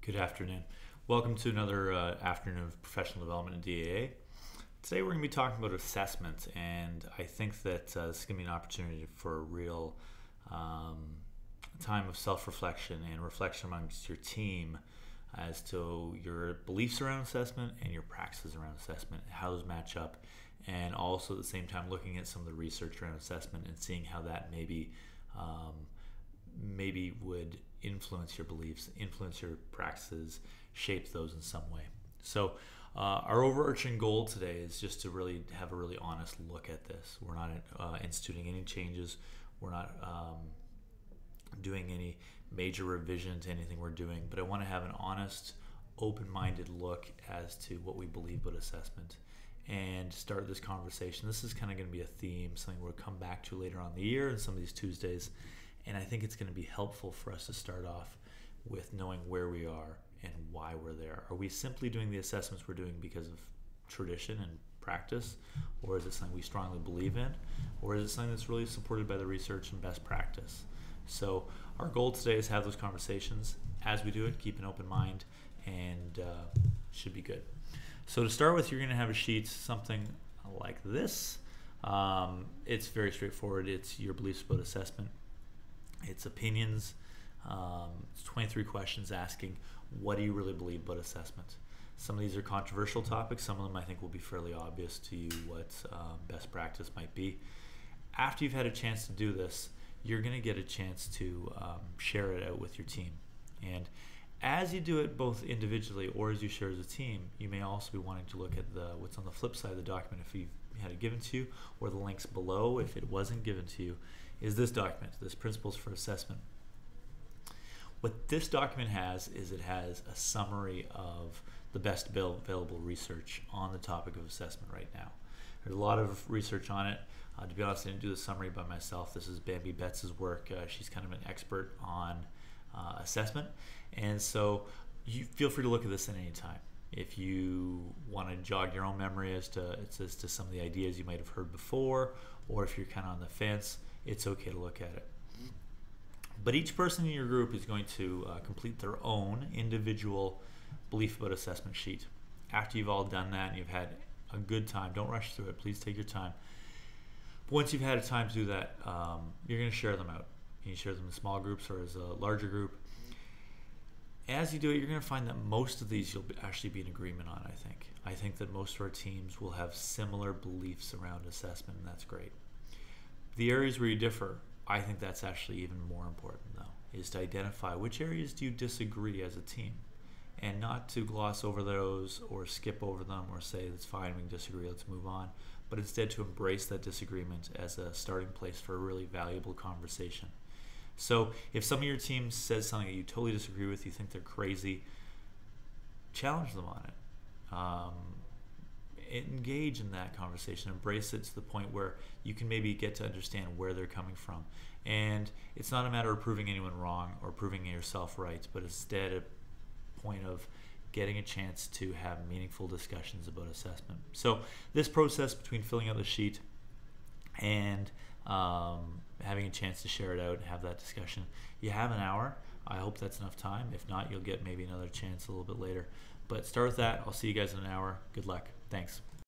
Good afternoon. Welcome to another afternoon of professional development in DAA. Today we're going to be talking about assessment, and I think that this is going to be an opportunity for a real time of self-reflection and reflection amongst your team as to your beliefs around assessment and your practices around assessment, how those match up, and also at the same time looking at some of the research around assessment and seeing how that maybe would influence your beliefs, influence your practices, shape those in some way. So our overarching goal today is just to really have a really honest look at this. We're not instituting any changes. We're not doing any major revision to anything we're doing, but I want to have an honest, open-minded look as to what we believe about assessment and start this conversation. This is kind of going to be a theme, something we'll come back to later on in the year and some of these Tuesdays. And I think it's going to be helpful for us to start off with knowing where we are and why we're there. Are we simply doing the assessments we're doing because of tradition and practice, or is it something we strongly believe in, or is it something that's really supported by the research and best practice? So our goal today is to have those conversations. As we do it, keep an open mind, and should be good. So to start with, you're going to have a sheet, something like this. It's very straightforward. It's your beliefs about assessment. It's opinions. It's 23 questions asking, what do you really believe about assessment? Some of these are controversial topics. Some of them I think will be fairly obvious to you what best practice might be. After you've had a chance to do this, you're going to get a chance to share it out with your team. And as you do it both individually or as you share as a team, you may also be wanting to look at what's on the flip side of the document if you've had it given to you, or the links below if it wasn't given to you, is this document, this Principles for Assessment. What this document has is it has a summary of the best available research on the topic of assessment right now. There's a lot of research on it. To be honest, I didn't do the summary by myself. This is Bambi Betts' work. She's kind of an expert on assessment. And so you feel free to look at this at any time. If you want to jog your own memory as to some of the ideas you might have heard before, or if you're kind of on the fence, it's okay to look at it. But each person in your group is going to complete their own individual belief about assessment sheet. After you've all done that and you've had a good time, don't rush through it, please take your time. But once you've had a time to do that, you're going to share them out. You can share them in small groups or as a larger group. As you do it, you're going to find that most of these you'll actually be in agreement on, I think. I think that most of our teams will have similar beliefs around assessment, and that's great. The areas where you differ, I think that's actually even more important, though, is to identify which areas do you disagree as a team, and not to gloss over those or skip over them or say, it's fine, we can disagree, let's move on, but instead to embrace that disagreement as a starting place for a really valuable conversation. So if some of your team says something that you totally disagree with, you think they're crazy, challenge them on it. Engage in that conversation, embrace it to the point where you can maybe get to understand where they're coming from. And it's not a matter of proving anyone wrong or proving yourself right, but instead a point of getting a chance to have meaningful discussions about assessment. So this process between filling out the sheet and having a chance to share it out and have that discussion, you have an hour. I hope that's enough time. If not, you'll get maybe another chance a little bit later. But start with that. I'll see you guys in an hour. Good luck. Thanks.